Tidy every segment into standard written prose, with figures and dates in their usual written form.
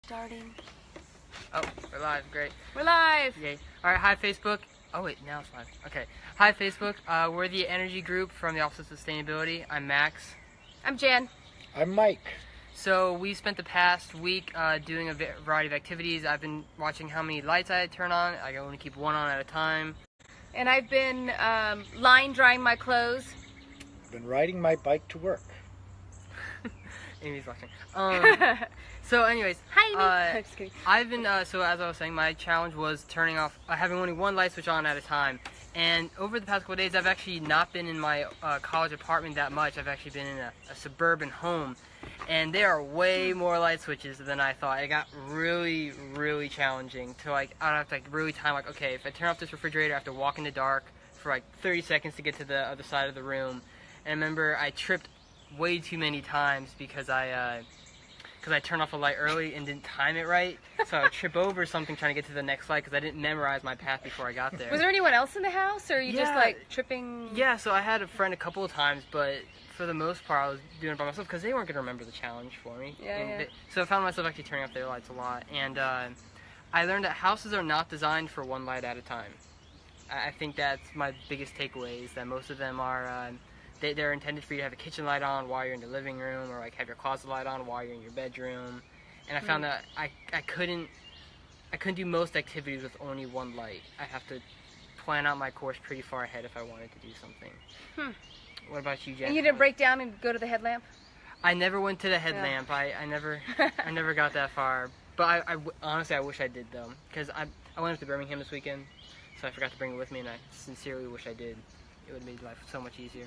Starting. Oh, we're live. Great. We're live. Yay. All right. Hi, Facebook. Oh wait, now it's live. Okay. Hi, Facebook. We're the Energy Group from the Office of Sustainability. I'm Max. I'm Jen. I'm Mike. So we spent the past week doing a variety of activities. I've been watching how many lights I turn on. I only keep one on at a time. And I've been line drying my clothes. Been riding my bike to work. Amy's watching. So anyways, Hi, Amy. Just kidding. I've been, so as I was saying, my challenge was turning off, having only one light switch on at a time. And over the past couple of days, I've actually not been in my college apartment that much. I've actually been in a suburban home. And there are way more light switches than I thought. It got really, really challenging to I have to really time, okay, if I turn off this refrigerator, I have to walk in the dark for 30 seconds to get to the other side of the room. And I remember I tripped way too many times because I turned off a light early and didn't time it right. So I would trip over something trying to get to the next light because I didn't memorize my path before I got there. Was there anyone else in the house, or are you just tripping? Yeah, so I had a friend a couple of times, but for the most part I was doing it by myself because they weren't going to remember the challenge for me. So I found myself actually turning off their lights a lot. And I learned that houses are not designed for one light at a time. I think that's my biggest takeaway, is that most of them are... They're intended for you to have a kitchen light on while you're in the living room, or have your closet light on while you're in your bedroom. And I found that I couldn't do most activities with only one light. I have to plan out my course pretty far ahead if I wanted to do something. What about you, Jen? And you didn't break down and go to the headlamp? I never went to the headlamp. I never got that far. But honestly, I wish I did, though, because I went up to Birmingham this weekend, so I forgot to bring it with me, and I sincerely wish I did. It would have made life so much easier.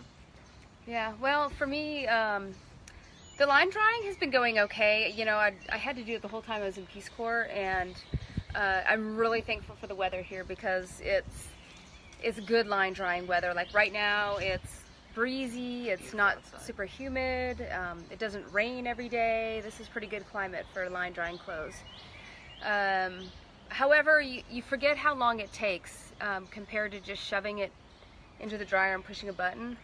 Yeah, well, for me, the line drying has been going okay. You know, I had to do it the whole time I was in Peace Corps, and I'm really thankful for the weather here because it's good line drying weather. Like right now, it's breezy, it's not super humid, it doesn't rain every day. This is pretty good climate for line drying clothes. However, you forget how long it takes compared to just shoving it into the dryer and pushing a button.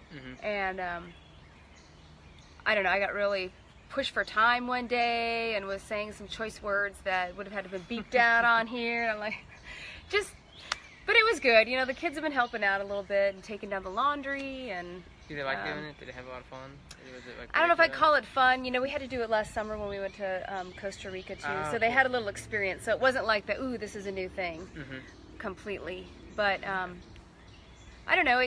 And I don't know, I got really pushed for time one day and was saying some choice words that would have had to been beeped out on here. And I'm like, but it was good. You know, the kids have been helping out a little bit and taking down the laundry. And did they like doing it? Did they have a lot of fun? Was it I don't know if I'd call it fun. You know, we had to do it last summer when we went to Costa Rica too. So they had a little experience. So it wasn't like ooh, this is a new thing completely. But I don't know,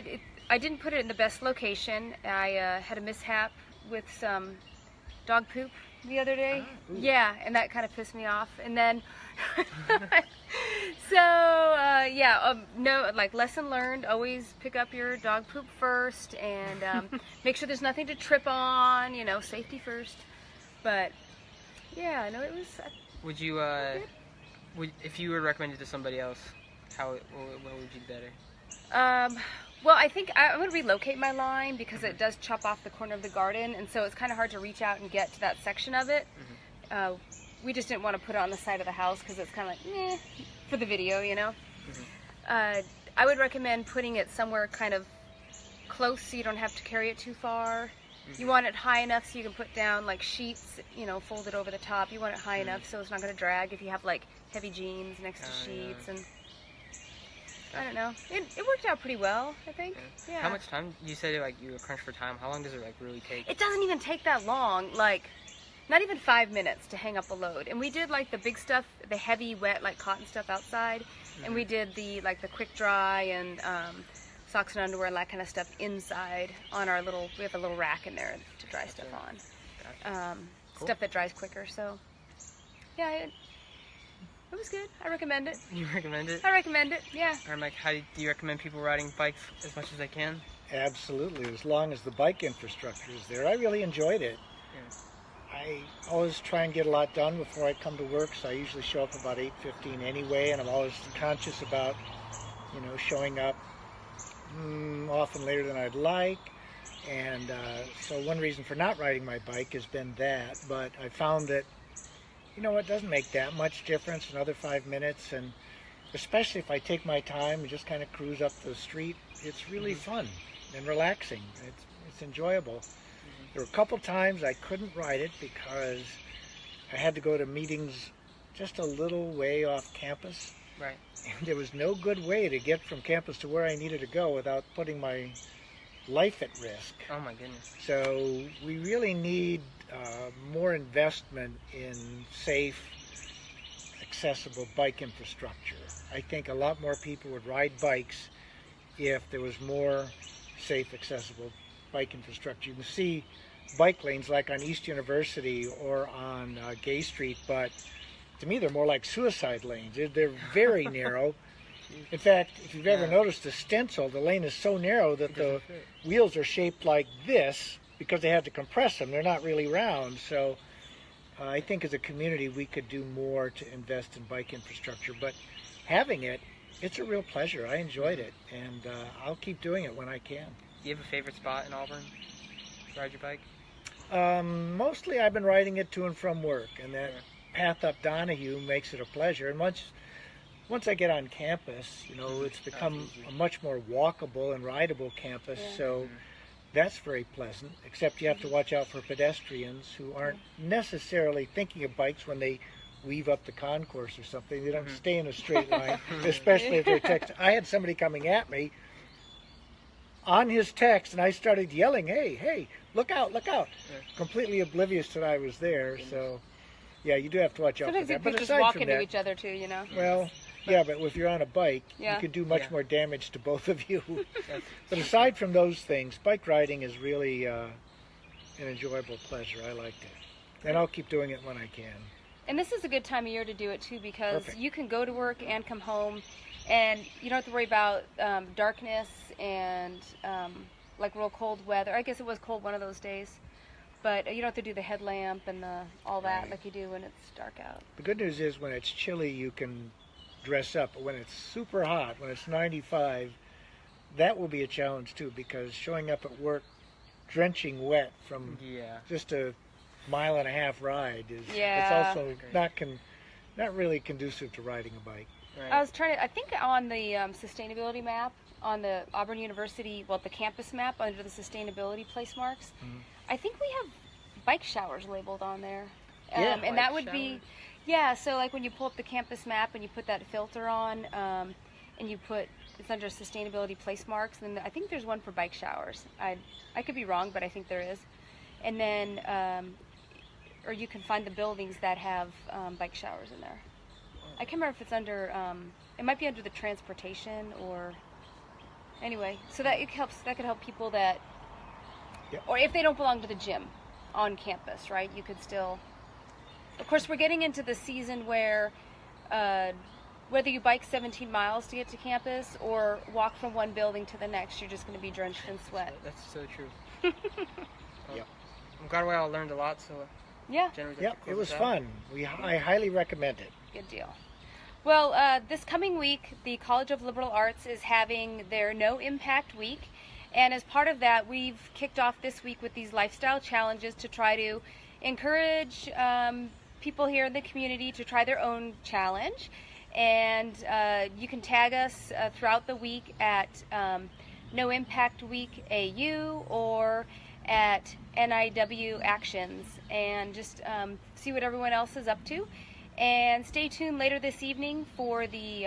I didn't put it in the best location. I had a mishap with some dog poop the other day. Yeah, and that kind of pissed me off. And then, no, lesson learned, always pick up your dog poop first and make sure there's nothing to trip on, you know, safety first. But, yeah, no, it was... Would you, if you were recommended to somebody else, what would you do better? Well, I think I'm going to relocate my line because it does chop off the corner of the garden, and so it's kind of hard to reach out and get to that section of it. We just didn't want to put it on the side of the house because it's kind of like, for the video, you know. I would recommend putting it somewhere kind of close so you don't have to carry it too far. You want it high enough so you can put down sheets, you know, folded over the top. You want it high enough so it's not going to drag if you have heavy jeans next to sheets. And I don't know. It worked out pretty well, I think. Yeah. How much time? You said you were crunched for time. How long does it really take? It doesn't even take that long. Not even 5 minutes to hang up a load. And we did the big stuff, the heavy, wet, cotton stuff outside. And we did the quick dry and socks and underwear and that kind of stuff inside on our we have a little rack in there to dry stuff on. Cool. Stuff that dries quicker. So, yeah, it was good. I recommend it. You recommend it? I recommend it, yeah. All right, Mike, how do you recommend people riding bikes as much as they can? Absolutely, as long as the bike infrastructure is there. I really enjoyed it. Yeah. I always try and get a lot done before I come to work, so I usually show up about 8:15 anyway, and I'm always conscious about, you know, showing up often later than I'd like. And so one reason for not riding my bike has been that, but I found that, you know, it doesn't make that much difference, another 5 minutes, and especially if I take my time and just kind of cruise up the street, it's really fun and relaxing. It's enjoyable. There were a couple times I couldn't ride it because I had to go to meetings just a little way off campus. Right. And there was no good way to get from campus to where I needed to go without putting my life at risk. Oh my goodness. So we really need more investment in safe, accessible bike infrastructure. I think a lot more people would ride bikes if there was more safe, accessible bike infrastructure. You can see bike lanes like on East University or on Gay Street, but to me they're more like suicide lanes. They're very narrow. In fact, if you've ever noticed the stencil, the lane is so narrow that the wheels are shaped like this because they have to compress them. They're not really round. So I think as a community we could do more to invest in bike infrastructure. But having it, it's a real pleasure. I enjoyed it, and I'll keep doing it when I can. Do you have a favorite spot in Auburn to ride your bike? Mostly I've been riding it to and from work, and that path up Donahue makes it a pleasure. And once I get on campus, you know, it's become a much more walkable and rideable campus, so that's very pleasant, except you have to watch out for pedestrians who aren't necessarily thinking of bikes when they weave up the concourse or something. They don't stay in a straight line, especially if they're text. I had somebody coming at me on his text, and I started yelling, hey, look out, look out, completely oblivious that I was there. So, yeah, you do have to watch out Sometimes for that. people just walk into each other too, you know. Well, yeah, but if you're on a bike, you can do much more damage to both of you. But aside from those things, bike riding is really an enjoyable pleasure. I liked it. And I'll keep doing it when I can. And this is a good time of year to do it too, because you can go to work and come home, and you don't have to worry about darkness and like real cold weather. I guess it was cold one of those days, but you don't have to do the headlamp and all that like you do when it's dark out. The good news is when it's chilly, you can dress up. But when it's super hot, when it's 95, that will be a challenge too, because showing up at work drenching wet from just a mile-and-a-half ride is it's also not really conducive to riding a bike. Right. I was trying to, I think on the sustainability map on the Auburn University, well, the campus map under the sustainability place marks, I think we have bike showers labeled on there. And that would be, so like when you pull up the campus map and you put that filter on, and you put, it's under sustainability place marks, and I think there's one for bike showers. I could be wrong, but I think there is. And then, or you can find the buildings that have bike showers in there. I can't remember if it's under, it might be under the transportation or, anyway, so that that could help people that, or if they don't belong to the gym on campus, right, you could still, of course we're getting into the season where whether you bike 17 miles to get to campus or walk from one building to the next, you're just going to be drenched in sweat. That's so true. I'm glad we all learned a lot, so it was fun. I highly recommend it. Good deal. Well, this coming week, the College of Liberal Arts is having their No Impact Week, and as part of that, we've kicked off this week with these lifestyle challenges to try to encourage people here in the community to try their own challenge. And you can tag us throughout the week at No Impact Week AU or at NIW Actions, and just see what everyone else is up to. And stay tuned later this evening for the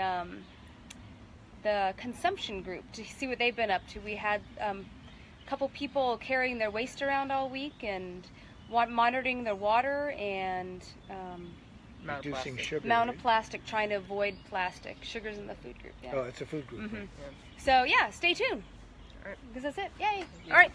consumption group to see what they've been up to. We had a couple people carrying their waste around all week and monitoring their water and reducing sugar. Amount of plastic, trying to avoid plastic. Sugar's in the food group. Oh, it's a food group. So stay tuned. All right. Because that's it. Yay. All right.